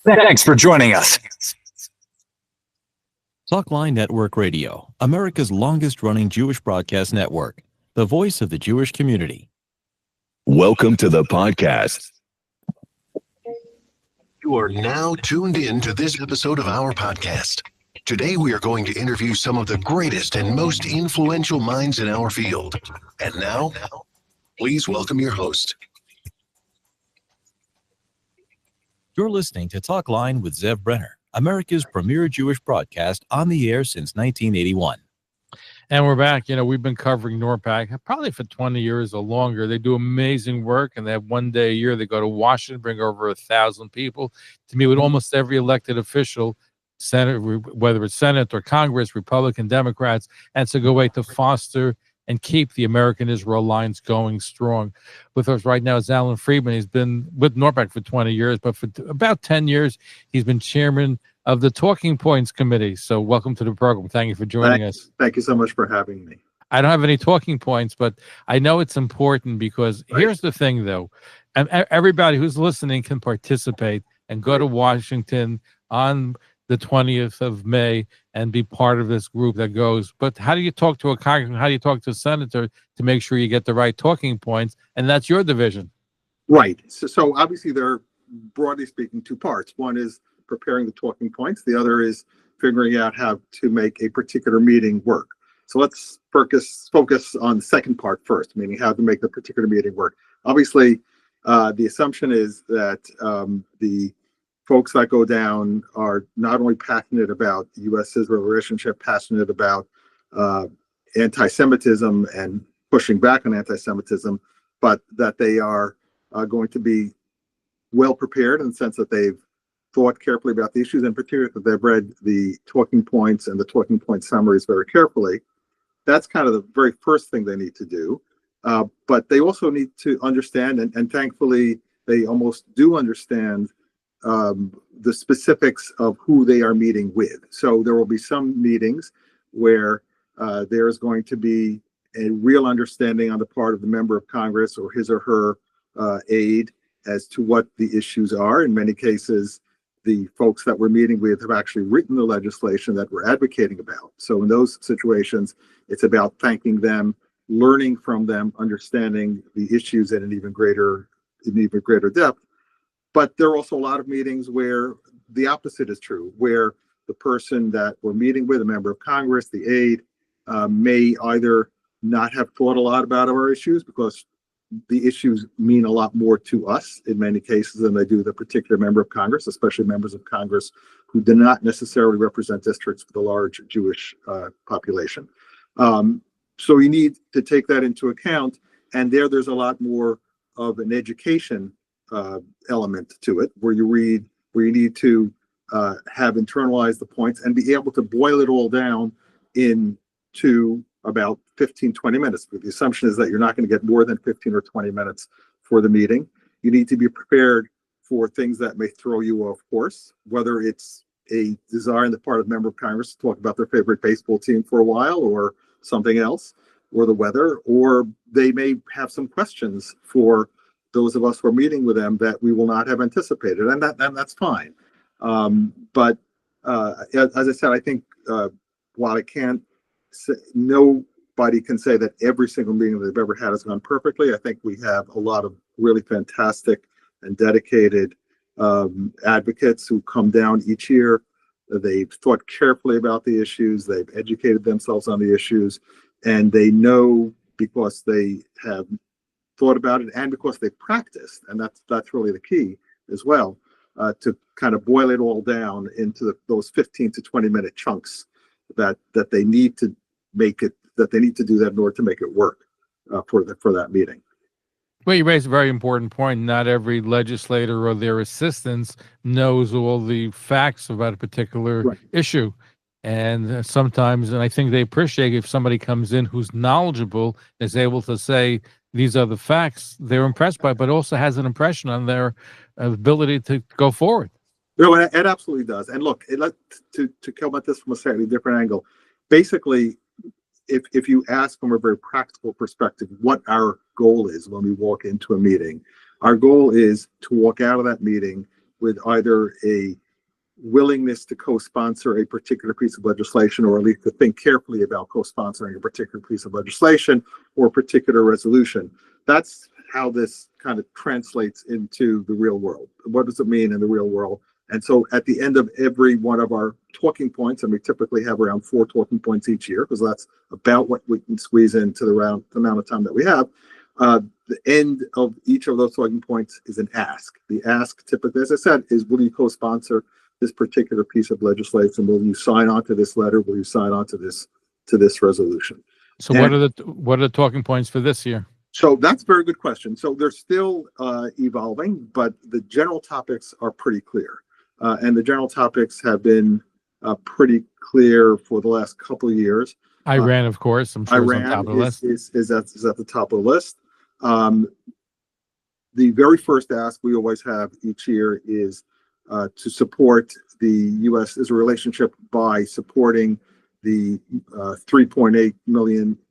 Thanks for joining us. Talkline Network Radio, America's longest-running Jewish broadcast network, the voice of the Jewish community. Welcome to the podcast. You are now tuned in to this episode of our podcast. Today, we are going to interview some of the greatest and most influential minds in our field. And now, please welcome your host. You're listening to Talkline with Zev Brenner, America's premier Jewish broadcast on the air since 1981. And we're back. You know, we've been covering Norpac probably for 20 years or longer. They do amazing work, and they have one day a year they go to Washington, bring over 1,000 people to meet with almost every elected official, Senate, whether it's Senate or Congress, Republican, Democrats, and to go to foster and keep the American-Israel alliance going strong. With us right now is Alan Friedman. He's been with Norpac for 20 years, but for about 10 years, he's been chairman of the Talking Points Committee. So welcome to the program. Thank you for joining us. Thank you so much for having me. I don't have any talking points, but I know it's important because here's the thing, though. And everybody who's listening can participate and go to Washington on the 20th of May and be part of this group that goes. But how do you talk to a congressman? How do you talk to a senator to make sure you get the right talking points? And that's your division. Right. So obviously there are, broadly speaking, two parts. One is preparing the talking points. The other is figuring out how to make a particular meeting work. So let's focus on the second part first, meaning how to make the particular meeting work. Obviously, the assumption is that the folks that go down are not only passionate about the U.S.-Israel relationship, passionate about anti-Semitism and pushing back on anti-Semitism, but that they are going to be well prepared in the sense that they've thought carefully about the issues, and particularly that they've read the talking points and the talking point summaries very carefully. That's kind of the very first thing they need to do. But they also need to understand, and thankfully they almost do understand, the specifics of who they are meeting with. So there will be some meetings where there is going to be a real understanding on the part of the member of Congress or his or her aide as to what the issues are. In many cases, the folks that we're meeting with have actually written the legislation that we're advocating about. So in those situations, it's about thanking them, learning from them, understanding the issues in an even greater depth. But there are also a lot of meetings where the opposite is true, where the person that we're meeting with, a member of Congress, the aide, may either not have thought a lot about our issues because the issues mean a lot more to us in many cases than they do the particular member of Congress, especially members of Congress who do not necessarily represent districts with a large Jewish population. So you need to take that into account. And there's a lot more of an education element to it, where you need to have internalized the points and be able to boil it all down into about 15-20 minutes. But the assumption is that you're not going to get more than 15 or 20 minutes for the meeting. You need to be prepared for things that may throw you off course, whether it's a desire on the part of a member of Congress to talk about their favorite baseball team for a while or something else, or the weather, or they may have some questions for those of us who are meeting with them that we will not have anticipated, and that's fine. But as I said, I think while I can't say, nobody can say that every single meeting they've ever had has gone perfectly. I think we have a lot of really fantastic and dedicated advocates who come down each year. They've thought carefully about the issues, they've educated themselves on the issues, and they know because they have thought about it and because they practiced, and that's really the key as well, to kind of boil it all down into those 15 to 20 minute chunks that they need to make it, that they need to do that in order to make it work for that meeting. Well, you raise a very important point. Not every legislator or their assistants knows all the facts about a particular issue. And sometimes, and I think they appreciate if somebody comes in who's knowledgeable, is able to say, these are the facts they're impressed by, but also has an impression on their ability to go forward. No, it absolutely does. And look, to come at this from a slightly different angle, basically, if you ask from a very practical perspective what our goal is when we walk into a meeting, our goal is to walk out of that meeting with either a willingness to co-sponsor a particular piece of legislation, or at least to think carefully about co-sponsoring a particular piece of legislation or a particular resolution. That's how this kind of translates into the real world. What does it mean in the real world? And so at the end of every one of our talking points, and we typically have around 4 talking points each year, because that's about what we can squeeze into the amount of time that we have. The end of each of those talking points is an ask. The ask typically, as I said, is will you co-sponsor this particular piece of legislation? Will you sign on to this letter? Will you sign on to this resolution? So what are the talking points for this year? So that's a very good question. So they're still evolving, but the general topics are pretty clear. And the general topics have been pretty clear for the last couple of years. Iran, of course, I'm sure Iran is on top of the list. Is at the top of the list. The very first ask we always have each year is to support the U.S.'s relationship by supporting the $3.8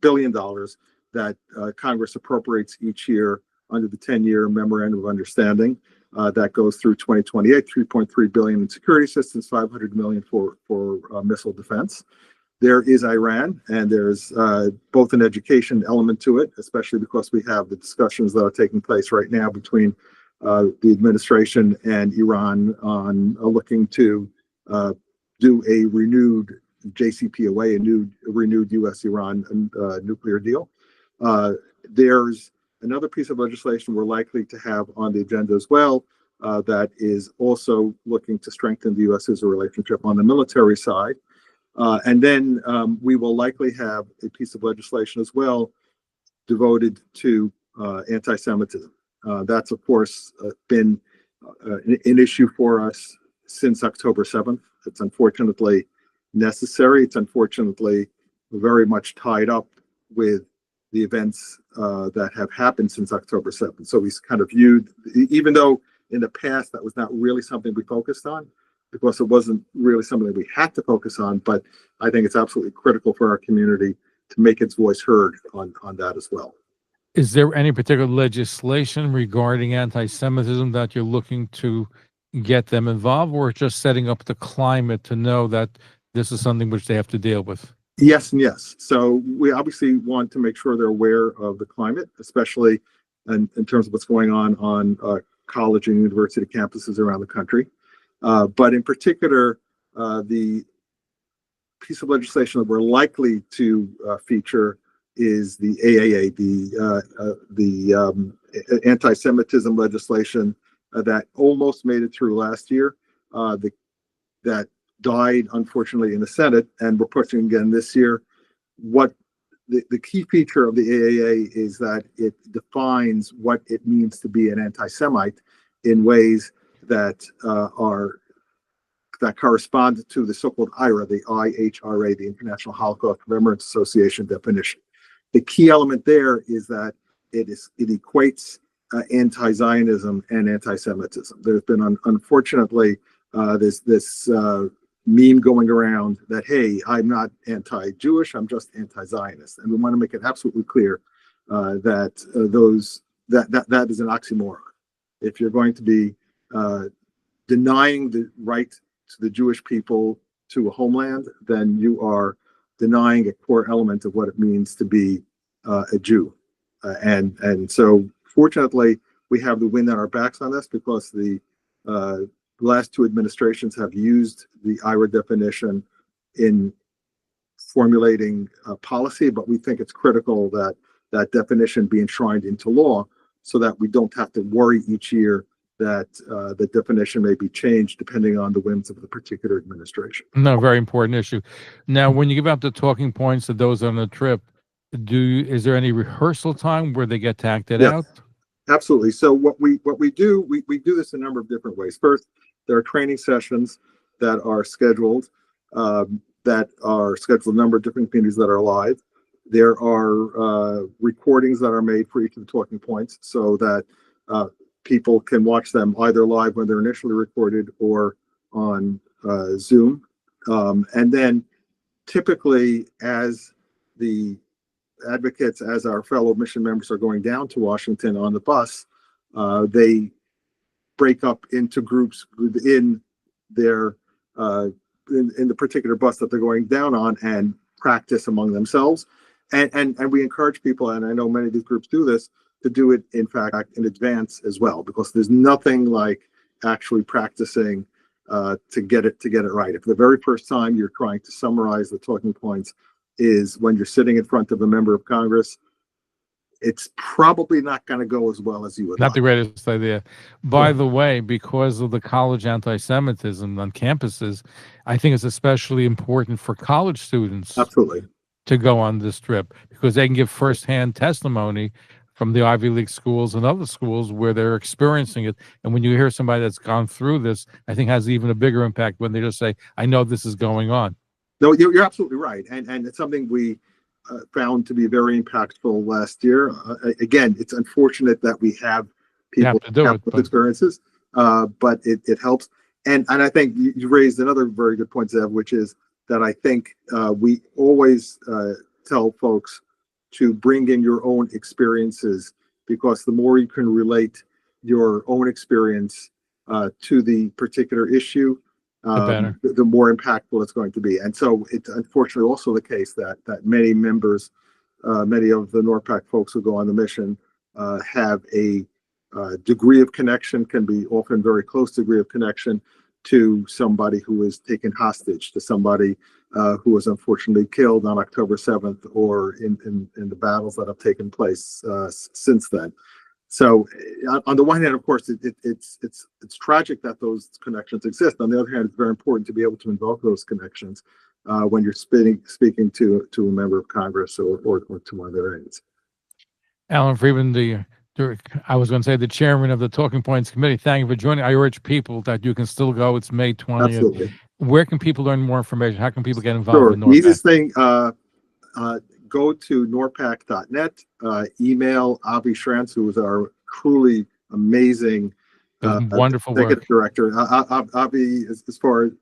billion that Congress appropriates each year under the 10-year memorandum of understanding that goes through 2028. $3.3 billion in security assistance, $500 million for missile defense. There is Iran, and there's both an education element to it, especially because we have the discussions that are taking place right now between the administration and Iran on looking to do a renewed JCPOA, a renewed U.S.-Iran nuclear deal. There's another piece of legislation we're likely to have on the agenda as well that is also looking to strengthen the U.S.'s relationship on the military side. And then we will likely have a piece of legislation as well devoted to anti-Semitism. That's, of course, been an issue for us since October 7th. It's unfortunately necessary. It's unfortunately very much tied up with the events that have happened since October 7th. So we kind of viewed, even though in the past that was not really something we focused on, because it wasn't really something that we had to focus on, but I think it's absolutely critical for our community to make its voice heard on that as well. Is there any particular legislation regarding anti-Semitism that you're looking to get them involved, or just setting up the climate to know that this is something which they have to deal with? Yes and yes. So we obviously want to make sure they're aware of the climate, especially in terms of what's going on college and university campuses around the country. But in particular, the piece of legislation that we're likely to feature is the AAA, the anti-Semitism legislation that almost made it through last year, that died, unfortunately, in the Senate, and we're pushing again this year. What the key feature of the AAA is that it defines what it means to be an anti-Semite in ways that that correspond to the so-called IHRA, the IHRA, the International Holocaust Remembrance Association definition. The key element there is that it equates anti-Zionism and anti-Semitism. There's been unfortunately this meme going around that, hey, I'm not anti-Jewish, I'm just anti-Zionist, and we want to make it absolutely clear that that is an oxymoron. If you're going to be denying the right to the Jewish people to a homeland, then you are denying a core element of what it means to be a Jew. And so, fortunately, we have the wind at our backs on this, because the last two administrations have used the IHRA definition in formulating policy, but we think it's critical that that definition be enshrined into law so that we don't have to worry each year that the definition may be changed depending on the whims of the particular administration. No, very important issue. Now, when you give out the talking points to those on the trip, is there any rehearsal time where they get acted out? Absolutely. So what we do, we do this a number of different ways. First, there are training sessions that are scheduled, a number of different communities that are live. There are recordings that are made for each of the talking points so that people can watch them either live when they're initially recorded or on Zoom. And then typically, as the advocates, as our fellow mission members are going down to Washington on the bus, they break up into groups within their in the particular bus that they're going down on and practice among themselves. And we encourage people, and I know many of these groups do this, to do it in fact in advance as well, because there's nothing like actually practicing to get it right. If the very first time you're trying to summarize the talking points is when you're sitting in front of a member of Congress, it's probably not going to go as well as you would. Not the greatest idea. By the way, because of the college anti-Semitism on campuses, I think it's especially important for college students Absolutely. to go on this trip, because they can give firsthand testimony from the Ivy League schools and other schools where they're experiencing it. And when you hear somebody that's gone through this, I think has even a bigger impact when they just say, I know this is going on. No, you're absolutely right. And it's something we found to be very impactful last year. Again, it's unfortunate that we have people with experiences, but it helps. And I think you raised another very good point, Zev, which is that I think we always tell folks to bring in your own experiences, because the more you can relate your own experience to the particular issue, the more impactful it's going to be. And so it's unfortunately also the case that many members, many of the Norpac folks who go on the mission have a degree of connection, can be often very close degree of connection to somebody who is taken hostage, to somebody who was unfortunately killed on October 7th, or in the battles that have taken place since then. So on the one hand, of course, it's tragic that those connections exist. On the other hand, it's very important to be able to invoke those connections when you're speaking to a member of Congress or to one of their aides. Alan Friedman, I was going to say the chairman of the Talking Points Committee, thank you for joining. I urge people that you can still go. It's May 20th. Absolutely. Where can people learn more information? How can people get involved in Norpac? The easiest thing, go to norpac.net, email Avi Schrantz, who is our truly amazing wonderful executive work. director. Avi, as far as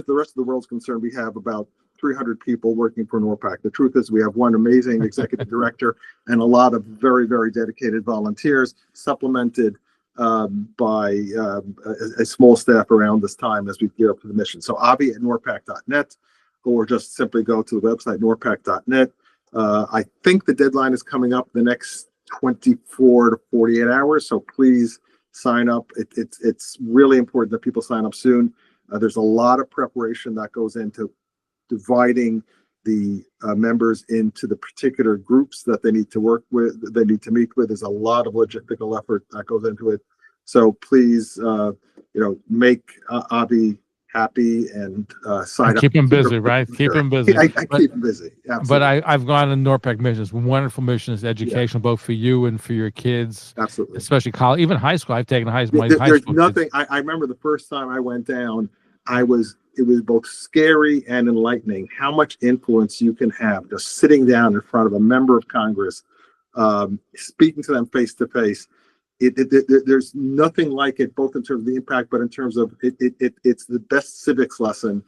the rest of the world's concerned, we have about 300 people working for Norpac. The truth is we have one amazing executive director and a lot of very, very dedicated volunteers, supplemented by a small staff around this time as we gear up for the mission. So Avi at norpac.net, or just simply go to the website norpac.net. I think the deadline is coming up the next 24 to 48 hours, so please sign up. It's really important that people sign up soon. There's a lot of preparation that goes into dividing the members into the particular groups that they need to work with, they need to meet with. There's a lot of logistical effort that goes into it. So please, make Avi happy and sign up. Keep him busy, right? Keep him busy. I keep him busy. Absolutely. But I've gone on Norpac missions. Wonderful missions, educational, both for you and for your kids. Absolutely. Especially college, even high school. I've taken high school. There's nothing. I remember the first time I went down, it was both scary and enlightening how much influence you can have just sitting down in front of a member of Congress, speaking to them face to face. There's nothing like it, both in terms of the impact, but in terms of it's the best civics lesson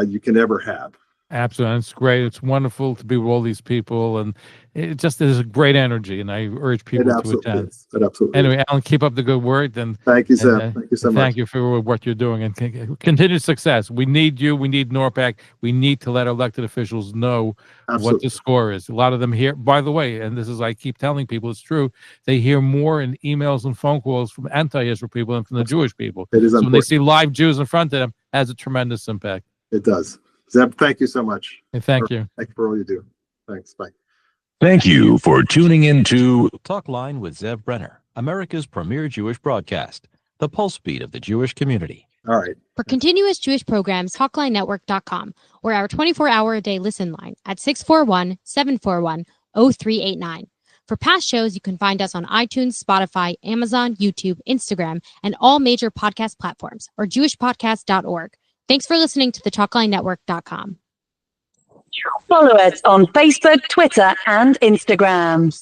you can ever have. Absolutely. It's great. It's wonderful to be with all these people, and it just is a great energy, and I urge people to attend. It absolutely Anyway, Alan, keep up the good work. And thank you, Zev. Thank you so much. Thank you for what you're doing, and continued success. We need you. We need Norpac. We need to let elected officials know what the score is. A lot of them hear, by the way, and this is, I keep telling people, it's true, they hear more in emails and phone calls from anti-Israel people than from the Jewish people. It is so when they see live Jews in front of them, it has a tremendous impact. It does. Zev, thank you so much. And thank you. Thank you for all you do. Thanks. Bye. Thank you for tuning in to Talkline with Zev Brenner, America's premier Jewish broadcast, the pulse beat of the Jewish community. All right. For continuous Jewish programs, TalklineNetwork.com, or our 24-hour-a-day listen line at 641-741-0389. For past shows, you can find us on iTunes, Spotify, Amazon, YouTube, Instagram, and all major podcast platforms, or jewishpodcast.org. Thanks for listening to the TalklineNetwork.com. Follow us on Facebook, Twitter, and Instagram.